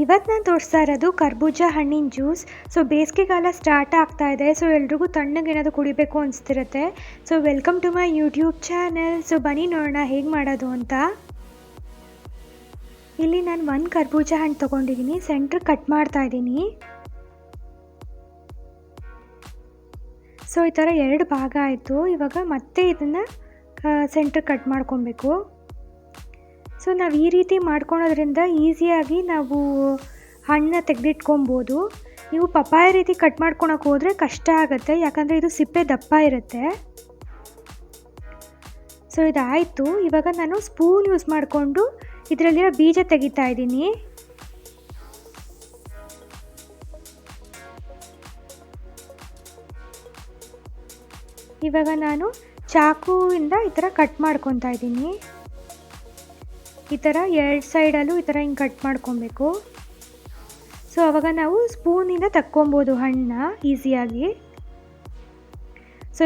ಇವತ್ತು ನಾನು ತೋರಿಸ್ತಾ ಇರೋದು ಕರ್ಬೂಜ ಹಣ್ಣಿನ ಜ್ಯೂಸ್. ಬೇಸಿಗೆಗಾಲ ಸ್ಟಾರ್ಟ್ ಆಗ್ತಾ ಇದೆ. ಎಲ್ರಿಗೂ ತಣ್ಣಗೆ ಏನಾದರೂ ಕುಡಿಬೇಕು ಅನಿಸ್ತಿರುತ್ತೆ. Welcome to my YouTube channel. ಬನ್ನಿ ನೋಡೋಣ ಹೇಗೆ ಮಾಡೋದು ಅಂತ. ಇಲ್ಲಿ ನಾನು ಒಂದು ಕರ್ಬೂಜ ಹಣ್ಣು ತೊಗೊಂಡಿದ್ದೀನಿ. ಸೆಂಟ್ರ್ ಕಟ್ ಮಾಡ್ತಾ ಇದ್ದೀನಿ. ಈ ಥರ 2 ಭಾಗ ಆಯಿತು. ಇವಾಗ ಮತ್ತೆ ಇದನ್ನು ಸೆಂಟ್ರ್ ಕಟ್ ಮಾಡ್ಕೊಬೇಕು. ನಾವು ಈ ರೀತಿ ಮಾಡ್ಕೊಳೋದ್ರಿಂದ ಈಸಿಯಾಗಿ ನಾವು ಹಣ್ಣನ್ನ ತೆಗೆದಿಟ್ಕೊಬೋದು. ನೀವು ಪಪ್ಪಾಯ ರೀತಿ ಕಟ್ ಮಾಡ್ಕೊಳಕ್ಕೆ ಹೋದರೆ ಕಷ್ಟ ಆಗುತ್ತೆ, ಯಾಕಂದರೆ ಇದು ಸಿಪ್ಪೆ ದಪ್ಪ ಇರುತ್ತೆ. ಇದಾಯಿತು. ಇವಾಗ ನಾನು ಸ್ಪೂನ್ ಯೂಸ್ ಮಾಡಿಕೊಂಡು ಇದರಲ್ಲಿರೋ ಬೀಜ ತೆಗಿತಾ ಇದ್ದೀನಿ. ಇವಾಗ ನಾನು ಚಾಕುವಿಂದ ಈ ಥರ ಕಟ್ ಮಾಡ್ಕೊತಾ ಇದ್ದೀನಿ. ಈ ಥರ 2 ಸೈಡಲ್ಲೂ ಈ ಥರ ಹಿಂಗೆ ಕಟ್ ಮಾಡ್ಕೊಬೇಕು. ಆವಾಗ ನಾವು ಸ್ಪೂನಿಂದ ತಕ್ಕೊಬೋದು ಹಣ್ಣನ್ನ ಈಸಿಯಾಗಿ.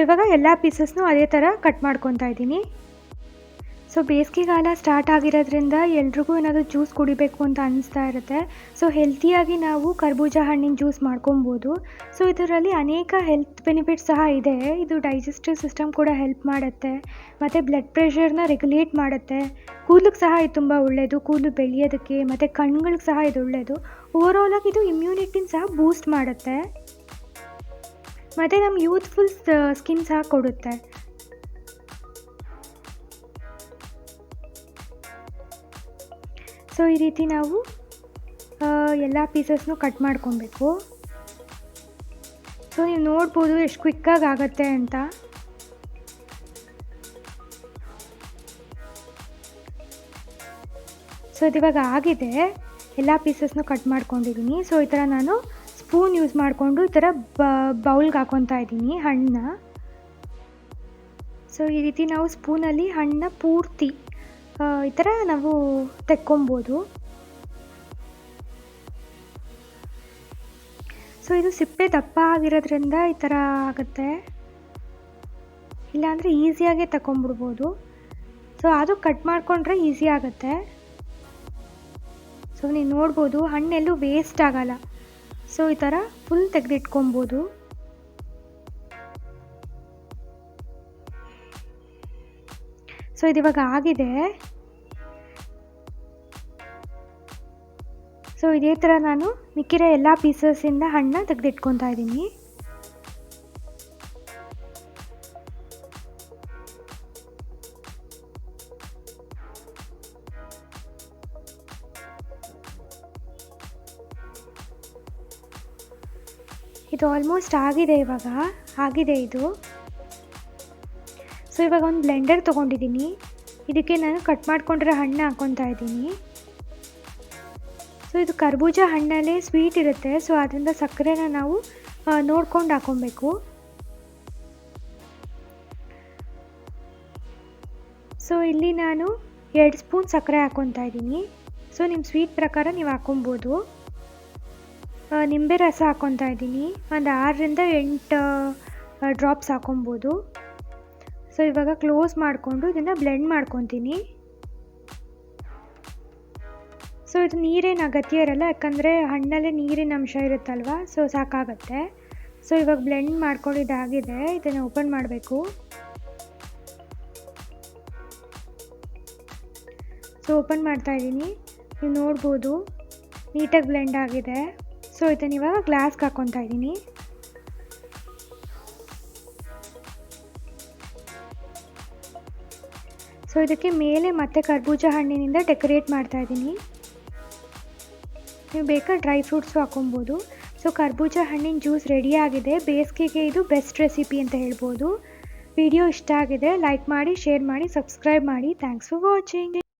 ಇವಾಗ ಎಲ್ಲ ಪೀಸಸ್ನೂ ಅದೇ ಥರ ಕಟ್ ಮಾಡ್ಕೊತಾ ಇದ್ದೀನಿ. ಬೇಸಿಗೆಗಾಲ ಸ್ಟಾರ್ಟ್ ಆಗಿರೋದ್ರಿಂದ ಎಲ್ರಿಗೂ ಏನಾದರೂ ಜ್ಯೂಸ್ ಕುಡಿಬೇಕು ಅಂತ ಅನ್ನಿಸ್ತಾ ಇರುತ್ತೆ. ಹೆಲ್ತಿಯಾಗಿ ನಾವು ಕರ್ಬೂಜ ಹಣ್ಣಿನ ಜ್ಯೂಸ್ ಮಾಡ್ಕೊಬೋದು. ಇದರಲ್ಲಿ ಅನೇಕ ಹೆಲ್ತ್ ಬೆನಿಫಿಟ್ಸ್ ಸಹ ಇದೆ. ಇದು ಡೈಜೆಸ್ಟಿವ್ ಸಿಸ್ಟಮ್ ಕೂಡ ಹೆಲ್ಪ್ ಮಾಡುತ್ತೆ, ಮತ್ತು ಬ್ಲಡ್ ಪ್ರೆಷರ್ನ ರೆಗ್ಯುಲೇಟ್ ಮಾಡುತ್ತೆ. ಕೂದಲಿಗೆ ಸಹ ಇದು ತುಂಬ ಒಳ್ಳೆಯದು, ಕೂದಲು ಬೆಳೆಯೋದಕ್ಕೆ, ಮತ್ತು ಕಣ್ಗಳಿಗೆ ಸಹ ಇದು ಒಳ್ಳೆಯದು. ಓವರಾಲ್ ಆಗಿ ಇದು ಇಮ್ಯುನಿಟಿನ ಸಹ ಬೂಸ್ಟ್ ಮಾಡುತ್ತೆ, ಮತ್ತು ನಮ್ಗೆ ಯೂತ್ಫುಲ್ ಸ್ಕಿನ್ ಸಹ ಕೊಡುತ್ತೆ. ಈ ರೀತಿ ನಾವು ಎಲ್ಲ ಪೀಸಸ್ನೂ ಕಟ್ ಮಾಡ್ಕೊಬೇಕು. ನೀವು ನೋಡ್ಬೋದು ಎಷ್ಟು ಕ್ವಿಕ್ಕಾಗಿ ಆಗುತ್ತೆ ಅಂತ. ಇದಿವಾಗ ಆಗಿದೆ. ಎಲ್ಲ ಪೀಸಸ್ನೂ ಕಟ್ ಮಾಡ್ಕೊಂಡಿದ್ದೀನಿ. ಈ ಥರ ನಾನು ಸ್ಪೂನ್ ಯೂಸ್ ಮಾಡಿಕೊಂಡು ಈ ಥರ ಬೌಲ್ಗೆ ಹಾಕ್ಕೊತಾ ಇದ್ದೀನಿ ಹಣ್ಣನ್ನ. ಈ ರೀತಿ ನಾವು ಸ್ಪೂನಲ್ಲಿ ಹಣ್ಣನ್ನ ಪೂರ್ತಿ ಈ ಥರ ನಾವು ತೆಕ್ಕೊಬೋದು. ಇದು ಸಿಪ್ಪೆ ದಪ್ಪ ಆಗಿರೋದ್ರಿಂದ ಈ ಥರ ಆಗುತ್ತೆ, ಇಲ್ಲಾಂದರೆ ಈಸಿಯಾಗೆ ತಗೊಂಬಿಡ್ಬೋದು. ಅದು ಕಟ್ ಮಾಡಿಕೊಂಡ್ರೆ ಈಸಿ ಆಗುತ್ತೆ. ನೀವು ನೋಡ್ಬೋದು ಹಣ್ಣೆಲ್ಲೂ ವೇಸ್ಟ್ ಆಗಲ್ಲ. ಈ ಥರ ಫುಲ್ ತೆಗೆದಿಟ್ಕೊಬೋದು. ಇದಿವಾಗ ಆಗಿದೆ. ಇದೇ ಥರ ನಾನು ಮಿಕ್ಕಿರೋ ಎಲ್ಲ ಪೀಸಸ್ಸಿಂದ ಹಣ್ಣನ್ನ ತೆಗೆದಿಟ್ಕೊತಾ ಇದ್ದೀನಿ. ಇದು ಆಲ್ಮೋಸ್ಟ್ ಆಗಿದೆ. ಇವಾಗ ಆಗಿದೆ ಇದು. ಇವಾಗ ಒಂದು ಬ್ಲೆಂಡರ್ ತೊಗೊಂಡಿದ್ದೀನಿ. ಇದಕ್ಕೆ ನಾನು ಕಟ್ ಮಾಡ್ಕೊಂಡಿರೋ ಹಣ್ಣು ಹಾಕ್ಕೊತಾ ಇದ್ದೀನಿ. ಇದು ಕರ್ಬೂಜ ಹಣ್ಣಲ್ಲೇ ಸ್ವೀಟ್ ಇರುತ್ತೆ. ಅದರಿಂದ ಸಕ್ಕರೆನ ನಾವು ನೋಡ್ಕೊಂಡು ಹಾಕ್ಕೊಬೇಕು. ಇಲ್ಲಿ ನಾನು 2 ಸ್ಪೂನ್ ಸಕ್ಕರೆ ಹಾಕ್ಕೊತಾ ಇದ್ದೀನಿ. ನಿಮ್ಮ ಸ್ವೀಟ್ ಪ್ರಕಾರ ನೀವು ಹಾಕ್ಕೊಬೋದು. ನಿಂಬೆ ರಸ ಹಾಕ್ಕೊತಾ ಇದ್ದೀನಿ. ಒಂದು 6ರಿಂದ 8 ಡ್ರಾಪ್ಸ್ ಹಾಕ್ಕೊಬೋದು. ಇವಾಗ ಕ್ಲೋಸ್ ಮಾಡಿಕೊಂಡು ಇದನ್ನು ಬ್ಲೆಂಡ್ ಮಾಡ್ಕೊತೀನಿ. ಇದು ನೀರೇನು ಅಗತ್ಯ ಇರಲ್ಲ, ಯಾಕಂದರೆ ಹಣ್ಣಲ್ಲೇ ನೀರಿನ ಅಂಶ ಇರುತ್ತಲ್ವ, ಸಾಕಾಗತ್ತೆ. ಇವಾಗ ಬ್ಲೆಂಡ್ ಮಾಡ್ಕೊಂಡಿದ್ದಾಗಿದೆ. ಇದನ್ನು ಓಪನ್ ಮಾಡಬೇಕು. ಓಪನ್ ಮಾಡ್ತಾ ಇದ್ದೀನಿ. ನೀವು ನೋಡ್ಬೋದು ನೀಟಾಗಿ ಬ್ಲೆಂಡ್ ಆಗಿದೆ. ಇದನ್ನು ಇವಾಗ ಗ್ಲಾಸ್ಗೆ ಹಾಕ್ಕೊತಾ ಇದ್ದೀನಿ. ಇದಕ್ಕೆ ಮೇಲೆ ಮತ್ತೆ ಕರ್ಬೂಜ ಹಣ್ಣಿನಿಂದ ಡೆಕೋರೇಟ್ ಮಾಡ್ತಾ ಇದ್ದೀನಿ. ನೀವು ಬೇಕಾದ್ರೆ ಡ್ರೈ ಫ್ರೂಟ್ಸು ಹಾಕ್ಕೊಬೋದು. ಕರ್ಬೂಜ ಹಣ್ಣಿನ ಜ್ಯೂಸ್ ರೆಡಿ ಆಗಿದೆ. ಬೇಸಿಗೆಗೆ ಇದು ಬೆಸ್ಟ್ ರೆಸಿಪಿ ಅಂತ ಹೇಳ್ಬೋದು. ವಿಡಿಯೋ ಇಷ್ಟ ಆಗಿದೆ ಲೈಕ್ ಮಾಡಿ, ಶೇರ್ ಮಾಡಿ, ಸಬ್ಸ್ಕ್ರೈಬ್ ಮಾಡಿ. Thanks for watching.